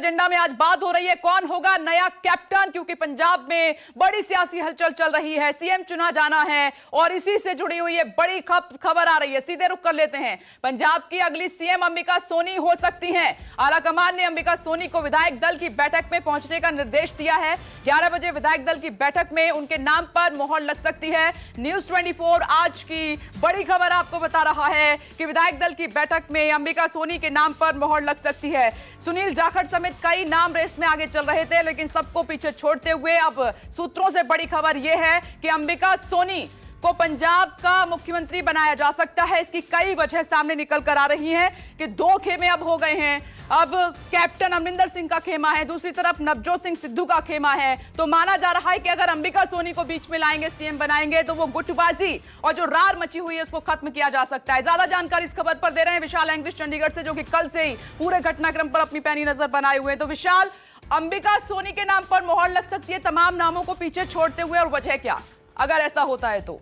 Agenda में आज बात हो रही है कौन होगा नया कैप्टन, क्योंकि पंजाब में बड़ी सियासी हलचल चल रही है, सीएम चुना जाना है और इसी से जुड़ी हुई है बड़ी खबर आ रही है। सीधे रुख कर लेते हैं, पंजाब की अगली सीएम अंबिका सोनी हो सकती हैं। आलाकमान ने अंबिका सोनी को विधायक दल की बैठक में पहुंचने का निर्देश दिया है। 11 बजे विधायक दल की बैठक में उनके नाम पर मोहर लग सकती है। न्यूज 24 आज की बड़ी खबर आपको बता रहा है कि विधायक दल की बैठक में अंबिका सोनी के नाम पर मोहर लग सकती है। सुनील जाखड़ समेत कई नाम रेस में आगे चल रहे थे, लेकिन सबको पीछे छोड़ते हुए अब सूत्रों से बड़ी खबर यह है कि अंबिका सोनी को पंजाब का मुख्यमंत्री बनाया जा सकता है। इसकी कई वजह सामने निकल कर आ रही हैं कि दो खेमे अब हो गए हैं। अब कैप्टन अमरिंदर सिंह का खेमा है, दूसरी तरफ नवजोत सिंह सिद्धू का खेमा है। तो माना जा रहा है कि अगर अंबिका सोनी को बीच में लाएंगे, सीएम बनाएंगे, तो वो गुटबाजी और जो रार मची हुई है उसको खत्म किया जा सकता है। ज्यादा जानकारी इस खबर पर दे रहे हैं विशाल एंग्लिश चंडीगढ़ से, जो कि कल से ही पूरे घटनाक्रम पर अपनी पैनी नजर बनाए हुए हैं। तो विशाल, अंबिका सोनी के नाम पर मोहर लग सकती है तमाम नामों को पीछे छोड़ते हुए, और वजह क्या अगर ऐसा होता है तो?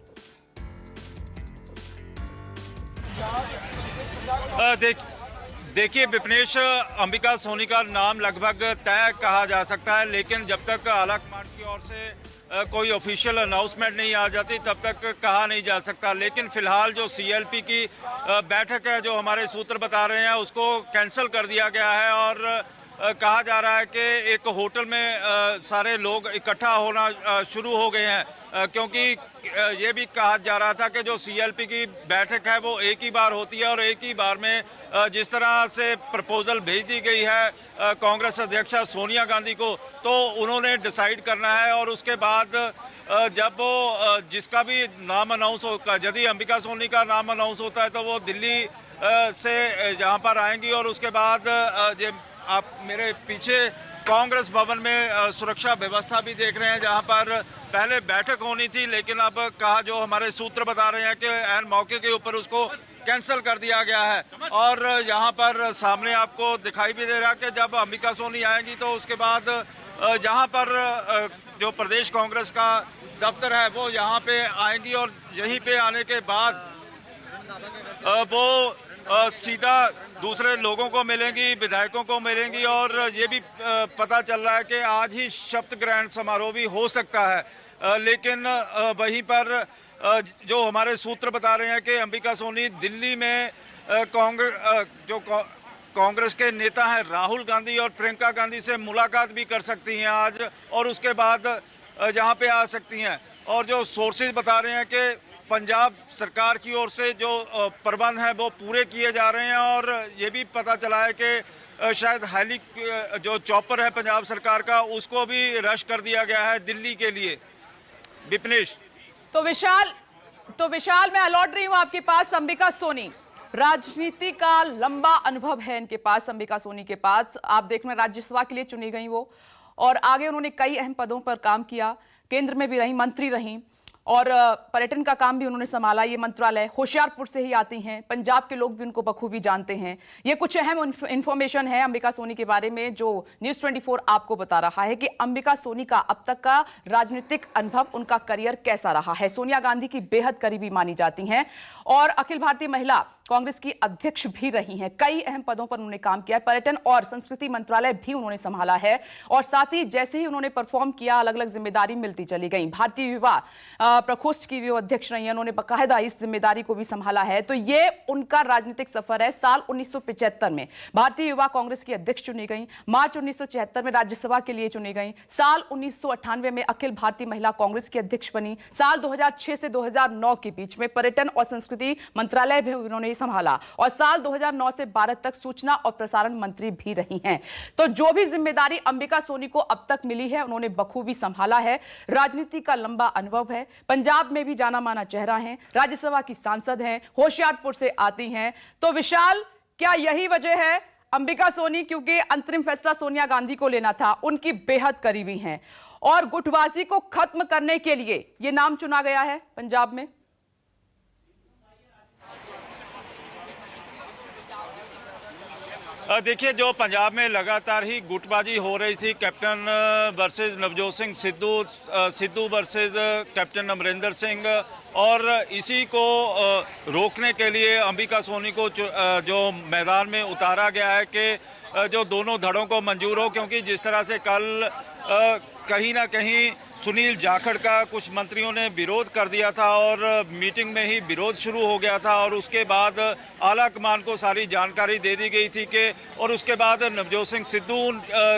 देखिए विपनेश, अंबिका सोनी का नाम लगभग तय कहा जा सकता है, लेकिन जब तक आलाकमान की ओर से कोई ऑफिशियल अनाउंसमेंट नहीं आ जाती तब तक कहा नहीं जा सकता। लेकिन फिलहाल जो सीएलपी की बैठक है, जो हमारे सूत्र बता रहे हैं, उसको कैंसिल कर दिया गया है और कहा जा रहा है कि एक होटल में सारे लोग इकट्ठा होना शुरू हो गए हैं, क्योंकि ये भी कहा जा रहा था कि जो सीएलपी की बैठक है वो एक ही बार होती है और एक ही बार में जिस तरह से प्रपोजल भेज दी गई है कांग्रेस अध्यक्षा सोनिया गांधी को, तो उन्होंने डिसाइड करना है और उसके बाद जब वो जिसका भी नाम अनाउंस होगा, यदि अंबिका सोनी का नाम अनाउंस होता है तो वो दिल्ली से जहाँ पर आएंगी और उसके बाद आप मेरे पीछे कांग्रेस भवन में सुरक्षा व्यवस्था भी देख रहे हैं, जहां पर पहले बैठक होनी थी, लेकिन अब कहा जो हमारे सूत्र बता रहे हैं कि ऐन मौके के ऊपर उसको कैंसिल कर दिया गया है। और यहां पर सामने आपको दिखाई भी दे रहा है कि जब अंबिका सोनी आएंगी तो उसके बाद जहां पर जो प्रदेश कांग्रेस का दफ्तर है वो यहाँ पे आएंगी और यहीं पे आने के बाद वो सीधा दूसरे लोगों को मिलेंगी, विधायकों को मिलेंगी और ये भी पता चल रहा है कि आज ही शपथ ग्रहण समारोह भी हो सकता है। लेकिन वहीं पर जो हमारे सूत्र बता रहे हैं कि अंबिका सोनी दिल्ली में कांग्रेस के नेता हैं राहुल गांधी और प्रियंका गांधी से मुलाकात भी कर सकती हैं आज, और उसके बाद यहाँ पे आ सकती हैं। और जो सोर्सेज बता रहे हैं कि पंजाब सरकार की ओर से जो प्रबंध हैं वो पूरे किए जा रहे हैं, और ये भी पता चला है कि शायद हेली जो चॉपर है पंजाब सरकार का, उसको भी रश कर दिया गया है दिल्ली के लिए। विपनेश, तो विशाल मैं लौट रही हूं आपके पास। अंबिका सोनी, राजनीति का लंबा अनुभव है इनके पास, अंबिका सोनी के पास। आप देख रहे हैं राज्यसभा के लिए चुनी गई वो, और आगे उन्होंने कई अहम पदों पर काम किया, केंद्र में भी रही, मंत्री रही, और पर्यटन का काम भी उन्होंने संभाला। ये मंत्रालय होशियारपुर से ही आती हैं, पंजाब के लोग भी उनको बखूबी जानते हैं। ये कुछ अहम इंफॉर्मेशन है अंबिका सोनी के बारे में जो न्यूज़ 24 आपको बता रहा है कि अंबिका सोनी का अब तक का राजनीतिक अनुभव, उनका करियर कैसा रहा है। सोनिया गांधी की बेहद करीबी मानी जाती हैं और अखिल भारतीय महिला कांग्रेस की अध्यक्ष भी रही हैं। कई अहम पदों पर उन्होंने काम किया है, पर्यटन और संस्कृति मंत्रालय भी उन्होंने संभाला है, और साथ ही जैसे ही उन्होंने परफॉर्म किया अलग अलग जिम्मेदारी मिलती चली गई। भारतीय युवा प्रकोष्ठ की भी वो अध्यक्ष रही हैं, उन्होंने बाकायदा इस जिम्मेदारी को भी संभाला है। तो ये उनका राजनीतिक सफर है। साल 1975 में भारतीय युवा कांग्रेस की अध्यक्ष चुनी गई, मार्च 1976 में राज्यसभा के लिए चुनी गई, साल 1998 में अखिल भारतीय महिला कांग्रेस की अध्यक्ष बनी, साल 2006 से 2009 के बीच में पर्यटन और संस्कृति मंत्रालय भी उन्होंने संभाला, और साल 2009 से 12 तक सूचना और प्रसारण मंत्री भी रही हैं। तो जो भी जिम्मेदारी अंबिका सोनी को अब तक मिली है उन्होंने बखूबी संभाला है। राजनीति का लंबा अनुभव है, पंजाब में भी जाना माना चेहरा है, राज्यसभा की सांसद हैं, होशियारपुर से आती हैं। तो विशाल, क्या यही वजह है अंबिका सोनी, क्योंकि अंतरिम फैसला सोनिया गांधी को लेना था, उनकी बेहद करीबी हैं और गुटबाजी को खत्म करने के लिए यह नाम चुना गया है पंजाब में? देखिए, जो पंजाब में लगातार ही गुटबाजी हो रही थी, captain versus Navjot Singh Sidhu, Sidhu versus captain Amarinder Singh, और इसी को रोकने के लिए अंबिका सोनी को जो मैदान में उतारा गया है कि जो दोनों धड़ों को मंजूर हो, क्योंकि जिस तरह से कल कहीं ना कहीं सुनील जाखड़ का कुछ मंत्रियों ने विरोध कर दिया था और मीटिंग में ही विरोध शुरू हो गया था, और उसके बाद आला कमान को सारी जानकारी दे दी गई थी कि, और उसके बाद नवजोत सिंह सिद्धू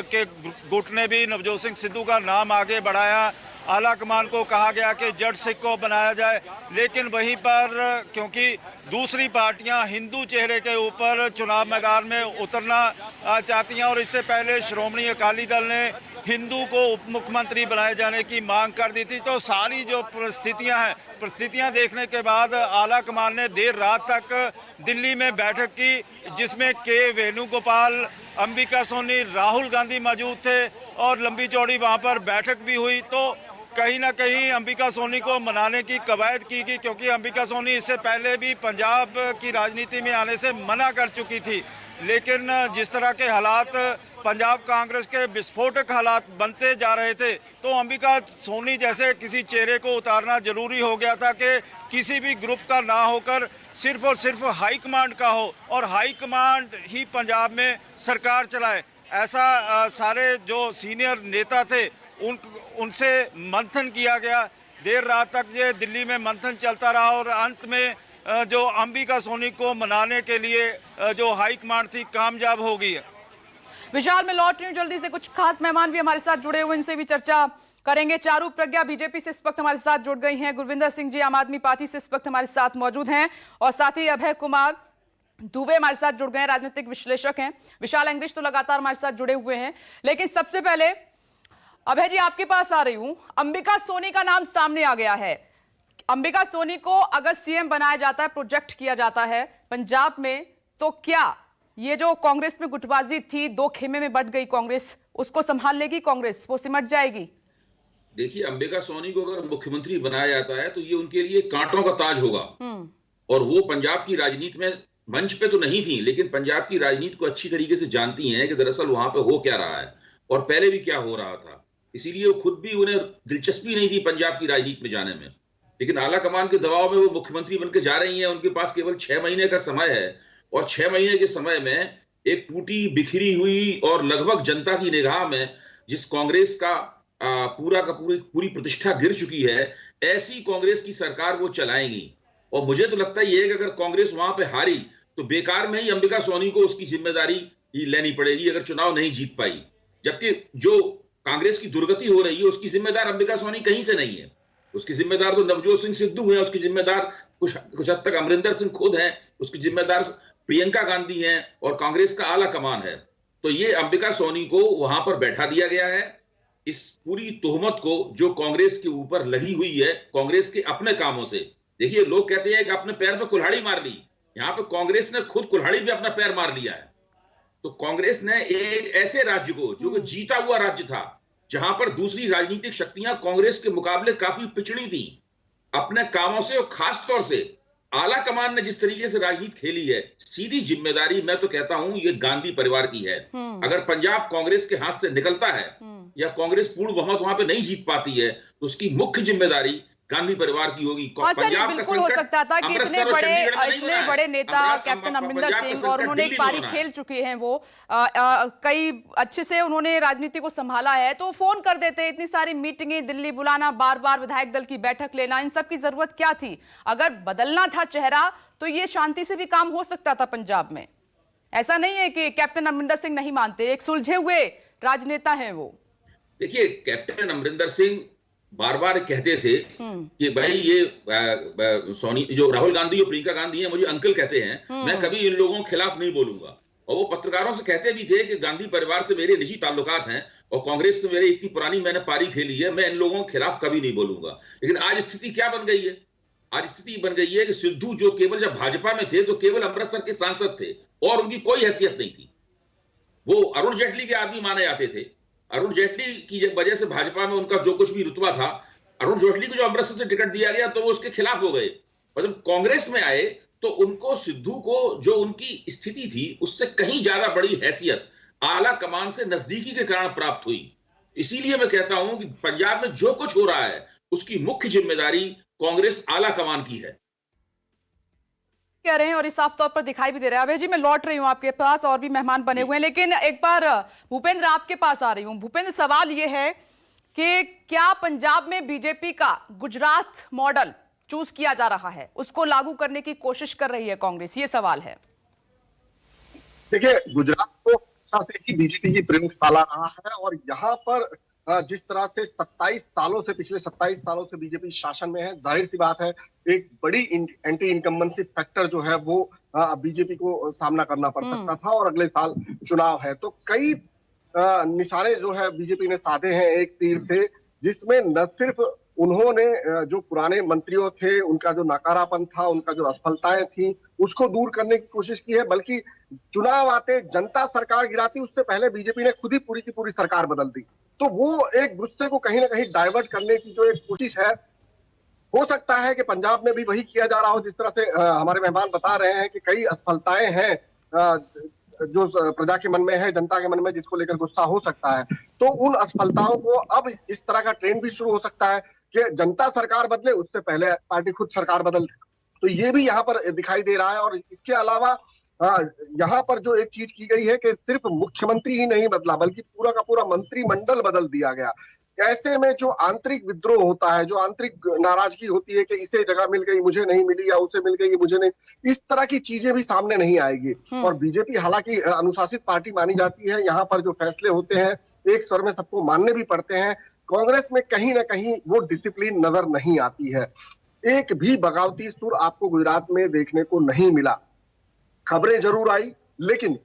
के गुट ने भी नवजोत सिंह सिद्धू का नाम आगे बढ़ाया। आला कमान को कहा गया कि जड़ सिख को बनाया जाए, लेकिन वहीं पर क्योंकि दूसरी पार्टियां हिंदू चेहरे के ऊपर चुनाव मैदान में उतरना चाहती हैं, और इससे पहले श्रोमणी अकाली दल ने हिंदू को उप मुख्यमंत्री बनाए जाने की मांग कर दी थी। तो सारी जो परिस्थितियां देखने के बाद आला कमान ने देर रात तक दिल्ली में बैठक की, जिसमें के वेणुगोपाल, अंबिका सोनी, राहुल गांधी मौजूद थे और लंबी चौड़ी वहां पर बैठक भी हुई। तो कहीं ना कहीं अंबिका सोनी को मनाने की कवायद की गई, क्योंकि अंबिका सोनी इससे पहले भी पंजाब की राजनीति में आने से मना कर चुकी थी। लेकिन जिस तरह के हालात पंजाब कांग्रेस के विस्फोटक हालात बनते जा रहे थे, तो अंबिका सोनी जैसे किसी चेहरे को उतारना जरूरी हो गया था कि किसी भी ग्रुप का ना होकर सिर्फ और सिर्फ हाईकमांड का हो, और हाईकमांड ही पंजाब में सरकार चलाए। ऐसा सारे जो सीनियर नेता थे उनसे मंथन किया गया। देर रात तक ये दिल्ली में मंथन चलता रहा, और अंत में जो अंबिका सोनी को मनाने के लिए जो हाईकमांड थी कामयाब हो गई है। विशाल, मैं लौट रही हूँ जल्दी से, कुछ खास मेहमान भी हमारे साथ जुड़े हुए, इनसे भी चर्चा करेंगे। चारू प्रज्ञा बीजेपी से इस वक्त हमारे साथ जुड़ गई हैं, गुरविंदर सिंह जी आम आदमी पार्टी से इस वक्त हमारे साथ मौजूद हैं, और साथ ही अभय कुमार दुबे हमारे साथ जुड़ गए हैं, राजनीतिक विश्लेषक हैं। विशाल अंग्रेज तो लगातार हमारे साथ जुड़े हुए हैं। लेकिन सबसे पहले अभय जी आपके पास आ रही हूं। अंबिका सोनी का नाम सामने आ गया है। अंबिका सोनी को अगर सीएम बनाया जाता है, प्रोजेक्ट किया जाता है पंजाब में, तो क्या ये जो कांग्रेस में गुटबाजी थी, दो खेमे में बंट गई कांग्रेस, उसको संभाल लेगी कांग्रेस, वो सिमट जाएगी? देखिए, अंबिका सोनी को अगर मुख्यमंत्री बनाया जाता है तो ये उनके लिए कांटों का ताज होगा। और वो पंजाब की राजनीति में मंच पे तो नहीं थी, लेकिन पंजाब की राजनीति को अच्छी तरीके से जानती हैं कि दरअसल वहां पे हो क्या रहा है और पहले भी क्या हो रहा था। इसीलिए वो खुद भी, उन्हें दिलचस्पी नहीं थी पंजाब की राजनीति में जाने में, लेकिन आला कमान के दबाव में वो मुख्यमंत्री बनकर जा रही हैं। उनके पास केवल 6 महीने का समय है, और 6 महीने के समय में एक टूटी बिखरी हुई और लगभग जनता की निगाह में जिस कांग्रेस का पूरी प्रतिष्ठा गिर चुकी है, ऐसी कांग्रेस की सरकार वो चलाएंगी। और मुझे तो लगता है कि अगर कांग्रेस वहां पे हारी तो बेकार में ही अंबिका सोनी को उसकी जिम्मेदारी लेनी पड़ेगी अगर चुनाव नहीं जीत पाई। जबकि जो कांग्रेस की दुर्गति हो रही है उसकी जिम्मेदार अंबिका सोनी कहीं से नहीं है, उसकी जिम्मेदार तो नवजोत सिंह सिद्धू हैं, उसकी जिम्मेदार कुछ हद तक अमरिंदर सिंह खुद हैं, उसकी जिम्मेदार प्रियंका गांधी हैं और कांग्रेस का आला कमान है। तो ये अंबिका सोनी को वहां पर बैठा दिया गया है। इस पूरी तोहमत को जो कांग्रेस के ऊपर लगी हुई है कांग्रेस के अपने कामों से, देखिए लोग कहते हैं कि अपने पैर पे कुल्हाड़ी मार ली, यहां पे कांग्रेस ने खुद कुल्हाड़ी पे अपना पैर मार लिया है। तो कांग्रेस ने एक ऐसे राज्य को, जो कि जीता हुआ राज्य था, जहां पर दूसरी राजनीतिक शक्तियां कांग्रेस के मुकाबले काफी पिछड़ी थी अपने कामों से, और खास तौर से आला कमान ने जिस तरीके से राजनीति खेली है, सीधी जिम्मेदारी मैं तो कहता हूं ये गांधी परिवार की है। अगर पंजाब कांग्रेस के हाथ से निकलता है या कांग्रेस पूर्ण बहुमत वहां पे नहीं जीत पाती है, तो उसकी मुख्य जिम्मेदारी गांधी परिवार की होगी। पंजाब बिल्कुल हो सकता था कि इतने बड़े नेता कैप्टन अमरिंदर सिंह, और उन्होंने एक पारी खेल चुके हैं, वो कई अच्छे से उन्होंने राजनीति को संभाला है, तो फोन कर देते। इतनी सारी मीटिंगें, दिल्ली बुलाना, बार बार विधायक दल की बैठक लेना, इन सब की जरूरत क्या थी? अगर बदलना था चेहरा तो ये शांति से भी काम हो सकता था पंजाब में। ऐसा नहीं है कि कैप्टन अमरिंदर सिंह नहीं मानते, एक सुलझे हुए राजनेता हैं वो। देखिए, कैप्टन अमरिंदर सिंह बार बार कहते थे कि भाई ये सोनी, जो राहुल गांधी और प्रियंका गांधी हैं, मुझे अंकल कहते हैं, मैं कभी इन लोगों के खिलाफ नहीं बोलूंगा। और वो पत्रकारों से कहते भी थे कि गांधी परिवार से मेरे निजी ताल्लुकात हैं और कांग्रेस से मेरे इतनी पुरानी मैंने पारी खेली है, मैं इन लोगों के खिलाफ कभी नहीं बोलूंगा। लेकिन आज स्थिति क्या बन गई है? आज स्थिति बन गई है कि सिद्धू जो केवल जब भाजपा में थे तो केवल अमृतसर के सांसद थे और उनकी कोई हैसियत नहीं थी। वो अरुण जेटली के आदमी माने जाते थे। अरुण जेटली की वजह से भाजपा में उनका जो कुछ भी रुतबा था, अरुण जेटली को जो अमृतसर से टिकट दिया गया तो वो उसके खिलाफ हो गए। और जब कांग्रेस में आए तो उनको सिद्धू को जो उनकी स्थिति थी उससे कहीं ज्यादा बड़ी हैसियत आला कमान से नजदीकी के कारण प्राप्त हुई। इसीलिए मैं कहता हूं कि पंजाब में जो कुछ हो रहा है उसकी मुख्य जिम्मेदारी कांग्रेस आला कमान की है। कह रहे हैं और इस साफ तौर पर दिखाई भी दे रहा है। अभय जी, मैं लौट रही हूं आपके पास, और भी मेहमान बने हुए हैं, लेकिन एक बार भूपेंद्र आपके पास आ रही हूं। भूपेंद्र, सवाल यह है कि क्या पंजाब में बीजेपी का गुजरात मॉडल चूज किया जा रहा है, उसको लागू करने की कोशिश कर रही है कांग्रेस, ये सवाल है। देखिए, गुजरात तो से ही बीजेपी की प्रयोगशाला रहा है, और यहाँ पर जिस तरह से 27 सालों से, पिछले 27 सालों से बीजेपी शासन में है, जाहिर सी बात है एक बड़ी एंटी इनकम्बेंसी फैक्टर जो है वो बीजेपी को सामना करना पड़ सकता था। और अगले साल चुनाव है, तो कई निशाने जो है बीजेपी ने साधे हैं एक तीर से, जिसमें न सिर्फ उन्होंने जो पुराने मंत्रियों थे उनका जो नकारापन था, उनका जो असफलताएं थी, उसको दूर करने की कोशिश की है, बल्कि चुनाव आते जनता सरकार गिराती उससे पहले बीजेपी ने खुद ही पूरी की पूरी सरकार बदल दी। तो वो एक गुस्से को कहीं ना कहीं डाइवर्ट करने की जो एक कोशिश है, हो सकता है कि पंजाब में भी वही किया जा रहा हो। जिस तरह से हमारे मेहमान बता रहे हैं कि कई असफलताएं हैं जो प्रजा के मन में है, जनता के मन में, जिसको लेकर गुस्सा हो सकता है। तो उन असफलताओं को अब इस तरह का ट्रेंड भी शुरू हो सकता है कि जनता सरकार बदले उससे पहले पार्टी खुद सरकार बदल दे। तो ये भी यहाँ पर दिखाई दे रहा है। और इसके अलावा यहाँ पर जो एक चीज की गई है कि सिर्फ मुख्यमंत्री ही नहीं बदला, बल्कि पूरा का पूरा मंत्रिमंडल बदल दिया गया। ऐसे में जो आंतरिक विद्रोह होता है, जो आंतरिक नाराजगी होती है कि इसे जगह मिल गई मुझे नहीं मिली, या उसे मिल गई मुझे नहीं, इस तरह की चीजें भी सामने नहीं आएगी। और बीजेपी हालांकि अनुशासित पार्टी मानी जाती है, यहाँ पर जो फैसले होते हैं एक स्वर में सबको मानने भी पड़ते हैं। कांग्रेस में कहीं ना कहीं वो डिसिप्लिन नजर नहीं आती है। एक भी बगावती सुर आपको गुजरात में देखने को नहीं मिला। खबरें जरूर आई, लेकिन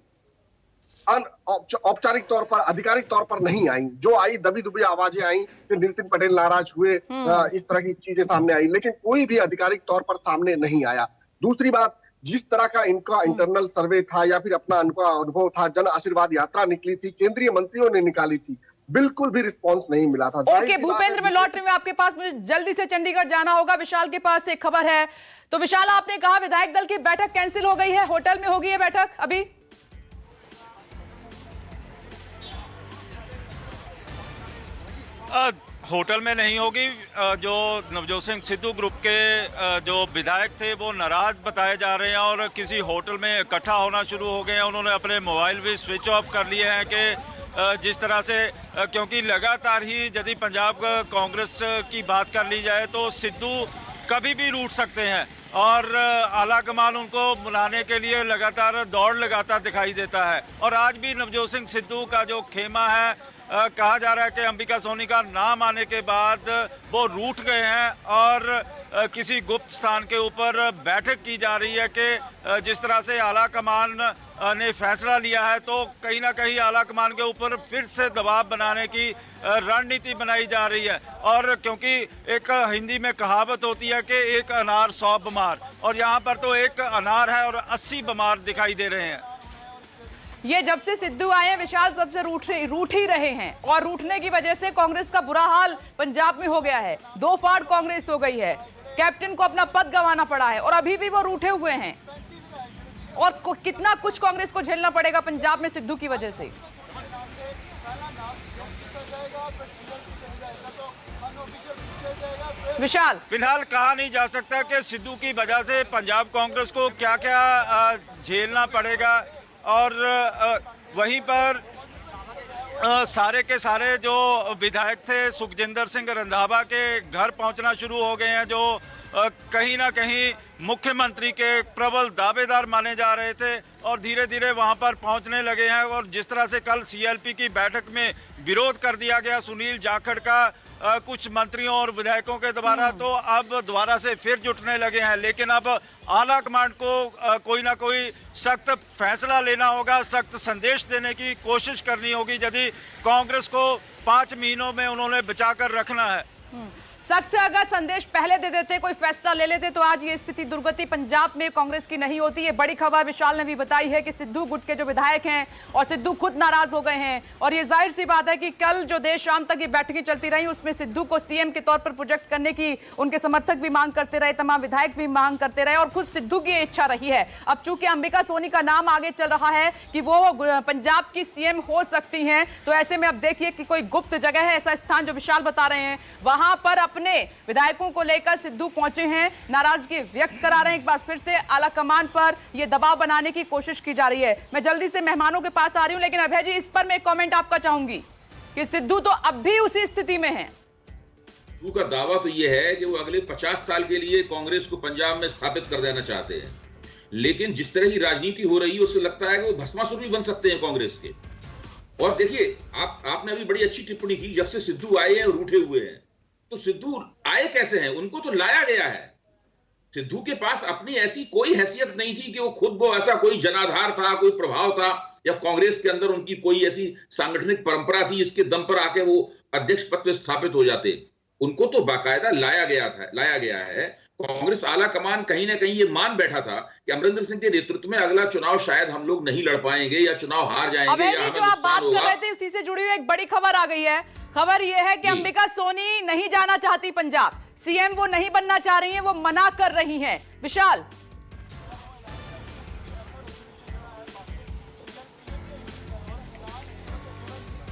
औपचारिक तौर पर, आधिकारिक तौर पर नहीं आई। जो आई दबी दुबी आवाजें आई कि नितिन पटेल नाराज हुए, इस तरह की चीजें सामने आई, लेकिन कोई भी आधिकारिक तौर पर सामने नहीं आया। दूसरी बात, जिस तरह का इनका इंटरनल सर्वे था या फिर अपना इनका अनुभव था, जन आशीर्वाद यात्रा निकली थी, केंद्रीय मंत्रियों ने निकाली थी, बिल्कुल भी रिस्पॉन्स नहीं मिला था। ओके भूपेंद्र, मैं लौट रही हूं आपके पास, मुझे जल्दी से चंडीगढ़ जाना होगा। विशाल के पास एक खबर है। तो विशाल, आपने कहा विधायक दल की बैठक कैंसिल हो गई है, होटल में होगी है बैठक अभी? होटल में नहीं होगी। जो नवजोत सिंह सिद्धू ग्रुप के जो विधायक थे वो नाराज बताए जा रहे हैं और किसी होटल में इकट्ठा होना शुरू हो गए हैं। उन्होंने अपने मोबाइल भी स्विच ऑफ कर लिए हैं कि जिस तरह से, क्योंकि लगातार ही यदि पंजाब कांग्रेस की बात कर ली जाए तो सिद्धू कभी भी रूठ सकते हैं और आला कमान उनको बुलाने के लिए लगातार दौड़ लगाता दिखाई देता है। और आज भी नवजोत सिंह सिद्धू का जो खेमा है, कहा जा रहा है कि अंबिका सोनी का नाम आने के बाद वो रूठ गए हैं और किसी गुप्त स्थान के ऊपर बैठक की जा रही है कि जिस तरह से आला कमान ने फैसला लिया है तो कहीं ना कहीं आला कमान के ऊपर फिर से दबाव बनाने की रणनीति बनाई जा रही है। और क्योंकि एक हिंदी में कहावत होती है कि एक अनार 100 बीमार, और यहाँ पर तो एक अनार है और 80 बीमार दिखाई दे रहे हैं। ये जब से सिद्धू आए हैं विशाल, सबसे रूठ ही रहे हैं, और रूठने की वजह से कांग्रेस का बुरा हाल पंजाब में हो गया है। 2 फाड़ कांग्रेस हो गई है, कैप्टन को अपना पद गंवाना पड़ा है और अभी भी वो रूठे हुए हैं। और कितना कुछ कांग्रेस को झेलना पड़ेगा पंजाब में सिद्धू की वजह से। विशाल, फिलहाल कहा नहीं जा सकता कि सिद्धू की वजह से पंजाब कांग्रेस को क्या क्या झेलना पड़ेगा। और वहीं पर सारे के सारे जो विधायक थे सुखजिंदर सिंह रंधावा के घर पहुंचना शुरू हो गए हैं, जो कहीं ना कहीं मुख्यमंत्री के प्रबल दावेदार माने जा रहे थे और धीरे धीरे वहां पर पहुंचने लगे हैं। और जिस तरह से कल सीएलपी की बैठक में विरोध कर दिया गया सुनील जाखड़ का कुछ मंत्रियों और विधायकों के द्वारा, तो अब दोबारा से फिर जुटने लगे हैं। लेकिन अब आला कमांड को कोई ना कोई सख्त फैसला लेना होगा, सख्त संदेश देने की कोशिश करनी होगी यदि कांग्रेस को 5 महीनों में उन्होंने बचाकर रखना है। सख्त अगर संदेश पहले दे देते, कोई फैसला ले लेते, तो आज ये स्थिति दुर्गति पंजाब में कांग्रेस की नहीं होती। ये बड़ी खबर विशाल ने भी बताई है कि सिद्धू गुट के जो विधायक हैं और सिद्धू खुद नाराज हो गए हैं, और ये जाहिर सी बात है कि कल जो देर शाम तक ये बैठकें चलती रही उसमें सिद्धू को सीएम के तौर पर प्रोजेक्ट करने की उनके समर्थक भी मांग करते रहे, तमाम विधायक भी मांग करते रहे, और खुद सिद्धू की इच्छा रही है। अब चूंकि अंबिका सोनी का नाम आगे चल रहा है कि वो पंजाब की सीएम हो सकती हैं, तो ऐसे में अब देखिए कि कोई गुप्त जगह है, ऐसा स्थान जो विशाल बता रहे हैं, वहां पर अपने विधायकों को लेकर सिद्धू पहुंचे हैं, नाराजगी व्यक्त करा रहे हैं। एक बार फिर से आला कमान पर यह दबाव बनाने की कोशिश की जा रही है। मैं जल्दी से मेहमानों के पास आ रही हूं, लेकिन अभय जी, इस पर मैं एक कमेंट आपका चाहूंगी कि सिद्धू तो अब भी उसी स्थिति में है। सिद्धू का दावा तो यह है कि वो अगले 50 साल के लिए कांग्रेस को पंजाब में स्थापित कर देना चाहते हैं, लेकिन जिस तरह की राजनीति हो रही है उससे लगता है कि वो भस्मासुर भी बन सकते हैं कांग्रेस के। और देखिए, आपने अभी बड़ी अच्छी टिप्पणी की, जब से सिद्धू आए हैं और उठे हुए हैं, तो सिद्धू आए कैसे हैं? उनको तो लाया गया है। सिद्धू के पास अपनी ऐसी कोई हैसियत नहीं थी कि वो ऐसा कोई जनाधार था, कोई प्रभाव था, या कांग्रेस के अंदर उनकी कोई ऐसी सांगठनिक परंपरा थी जिसके दम पर आके वो अध्यक्ष पद पर स्थापित हो जाते। उनको तो बाकायदा लाया गया है। कांग्रेस आला कमान कहीं ना कहीं ये मान बैठा था कि अमरिंदर सिंह के नेतृत्व में अगला चुनाव शायद हम लोग नहीं लड़ पाएंगे या चुनाव हार जाएंगे, या हमें जो आप बात नुकसान कर रहे होगा। थे उसी से जुड़ी हुई एक बड़ी खबर आ गई है। खबर यह है कि अंबिका सोनी नहीं जाना चाहती पंजाब, सीएम वो नहीं बनना चाह रही हैं, वो मना कर रही हैं। विशाल,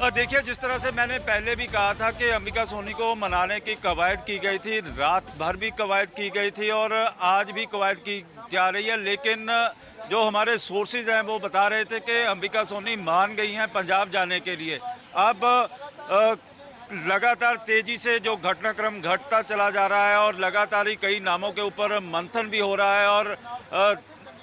देखिए, जिस तरह से मैंने पहले भी कहा था कि अंबिका सोनी को मनाने की कवायद की गई थी, रात भर भी कवायद की गई थी और आज भी कवायद की जा रही है, लेकिन जो हमारे सोर्सेज हैं वो बता रहे थे कि अंबिका सोनी मान गई हैं पंजाब जाने के लिए। अब लगातार तेजी से जो घटनाक्रम घटता चला जा रहा है और लगातार ही कई नामों के ऊपर मंथन भी हो रहा है, और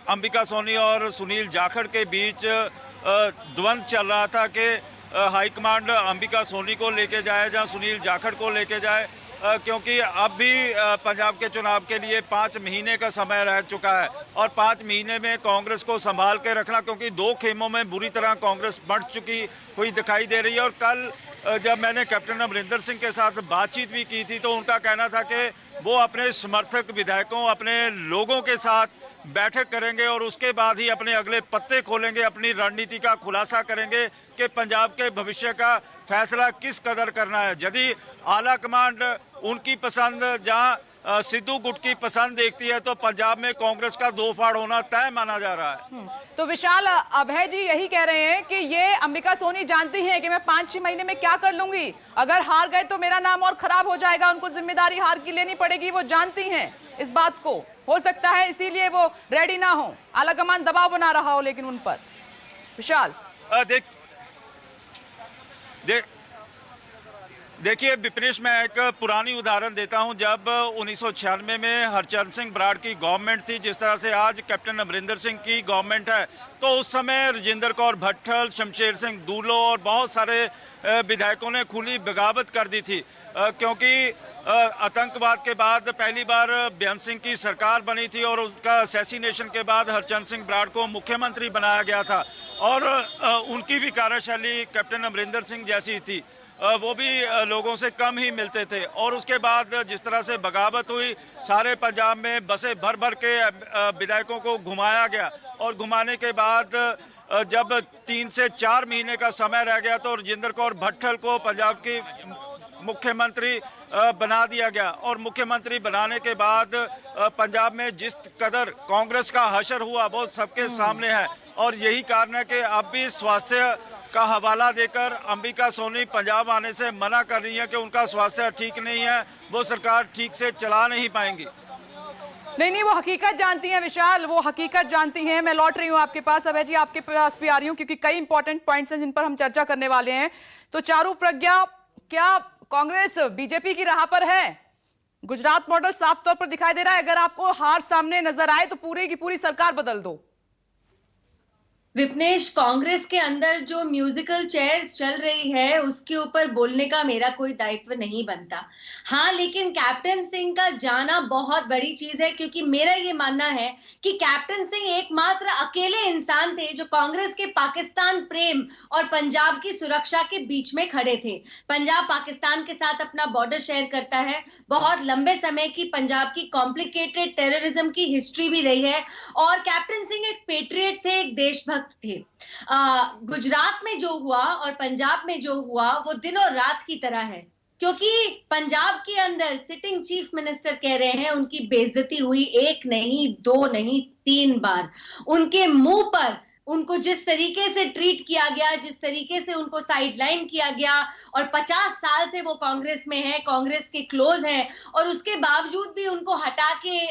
अंबिका सोनी और सुनील जाखड़ के बीच द्वंद्व चल रहा था कि हाईकमांड अंबिका सोनी को लेके जाए या सुनील जाखड़ को लेके जाए, क्योंकि अब भी पंजाब के चुनाव के लिए 5 महीने का समय रह चुका है, और 5 महीने में कांग्रेस को संभाल के रखना, क्योंकि 2 खेमों में बुरी तरह कांग्रेस बढ़ चुकी हुई दिखाई दे रही है। और कल जब मैंने कैप्टन अमरिंदर सिंह के साथ बातचीत भी की थी, तो उनका कहना था कि वो अपने समर्थक विधायकों, अपने लोगों के साथ बैठक करेंगे और उसके बाद ही अपने अगले पत्ते खोलेंगे, अपनी रणनीति का खुलासा करेंगे कि पंजाब के भविष्य का फैसला किस कदर करना है। यदि आला कमांड उनकी पसंद जहां सिद्धू गुट की पसंद देखती है, तो पंजाब में कांग्रेस का 2 फाड़ होना तय माना जा रहा है। तो विशाल, अभय जी यही कह रहे हैं कि ये अंबिका सोनी जानती हैं कि मैं 5-6 महीने में क्या कर लूंगी, अगर हार गए तो मेरा नाम और खराब हो जाएगा, उनको जिम्मेदारी हार की लेनी पड़ेगी। वो जानती हैं इस बात को, हो सकता है इसीलिए वो रेडी ना हो, आलाकमान दबाव बना रहा हो लेकिन उन पर। विशाल, देखिए विपनेश, मैं एक पुरानी उदाहरण देता हूं। जब 1996 में हरचंद सिंह बराड़ की गवर्नमेंट थी, जिस तरह से आज कैप्टन अमरिंदर सिंह की गवर्नमेंट है, तो उस समय राजेंद्र कौर भट्टल, शमशेर सिंह दूलो और बहुत सारे विधायकों ने खुली बगावत कर दी थी, क्योंकि आतंकवाद के बाद पहली बार बेअंत सिंह की सरकार बनी थी और उसका असैसिनेशन के बाद हरचंद सिंह बराड़ को मुख्यमंत्री बनाया गया था, और उनकी भी कार्यशैली कैप्टन अमरिंदर सिंह जैसी थी, वो भी लोगों से कम ही मिलते थे। और उसके बाद जिस तरह से बगावत हुई, सारे पंजाब में बसें भर भर के विधायकों को घुमाया गया, और घुमाने के बाद जब 3 से 4 महीने का समय रह गया तो राजेंद्र कौर भट्टल को पंजाब की मुख्यमंत्री बना दिया गया। और मुख्यमंत्री बनाने के बाद पंजाब में जिस कदर कांग्रेस का हशर हुआ वो सबके सामने है, और यही कारण है कि अब भी स्वास्थ्य का हवाला देकर अंबिका सोनी पंजाब आने से मना कर रही है कि उनका स्वास्थ्य ठीक नहीं है, वो सरकार ठीक से चला नहीं पाएंगी। नहीं, वो हकीकत जानती हैं विशाल, वो हकीकत जानती हैं। मैं लौट रही हूँ आपके पास, अभय जी आपके पास भी आ रही हूँ, क्योंकि कई इंपॉर्टेंट पॉइंट्स हैं जिन पर हम चर्चा करने वाले हैं। तो चारू प्रज्ञा, क्या कांग्रेस बीजेपी की राह पर है? गुजरात मॉडल साफ तौर पर दिखाई दे रहा है, अगर आपको हार सामने नजर आए तो पूरी की पूरी सरकार बदल दो। विपनेश, कांग्रेस के अंदर जो म्यूजिकल चेयर्स चल रही है उसके ऊपर बोलने का मेरा कोई दायित्व नहीं बनता। हाँ, लेकिन कैप्टन सिंह का जाना बहुत बड़ी चीज है, क्योंकि मेरा ये मानना है कि कैप्टन सिंह एकमात्र अकेले इंसान थे जो कांग्रेस के पाकिस्तान प्रेम और पंजाब की सुरक्षा के बीच में खड़े थे। पंजाब पाकिस्तान के साथ अपना बॉर्डर शेयर करता है, बहुत लंबे समय की पंजाब की कॉम्प्लिकेटेड टेररिज्म की हिस्ट्री भी रही है, और कैप्टन सिंह एक पेट्रियट थे, एक देशभक्त थे। गुजरात में जो हुआ और पंजाब में जो हुआ वो दिन और रात की तरह है, क्योंकि पंजाब के अंदर सिटिंग चीफ मिनिस्टर कह रहे हैं उनकी बेइज्जती हुई 1 नहीं 2 नहीं 3 बार। उनके मुंह पर उनको जिस तरीके से ट्रीट किया गया, जिस तरीके से उनको साइडलाइन किया गया, और 50 साल से वो कांग्रेस में है, कांग्रेस के क्लोज है, और उसके बावजूद भी उनको हटा के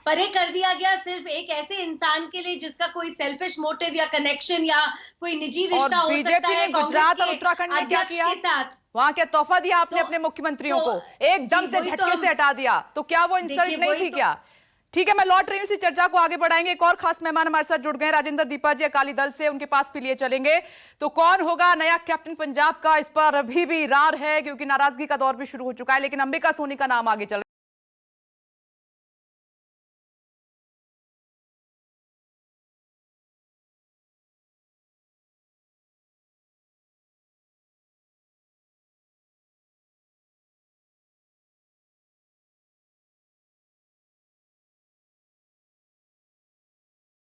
परे कर दिया गया सिर्फ एक ऐसे इंसान के लिए जिसका कोई सेल्फिश मोटिव या कनेक्शन या कोई निजी रिश्ता हो सकता बीजेपी है ने गुजरात और उत्तराखंड में क्या किया? के साथ। वहां क्या तोहफा दिया आपने तो- अपने मुख्यमंत्रियों तो- को? एकदम जी, से वही तो झटके से हटा दिया, तो क्या वो इंसल्ट देखिए, नहीं वही थी तो- क्या? ठीक है, मैं लौट रही हूँ, इसी चर्चा को आगे बढ़ाएंगे। एक और खास मेहमान हमारे साथ जुड़ गए, राजेंद्र दीपा जी अकाली दल से, उनके पास भी लिए चलेंगे। तो कौन होगा नया कैप्टन पंजाब का, इस पर अभी भी रार है, क्योंकि नाराजगी का दौर भी शुरू हो चुका है, लेकिन अंबिका सोनी का नाम आगे चल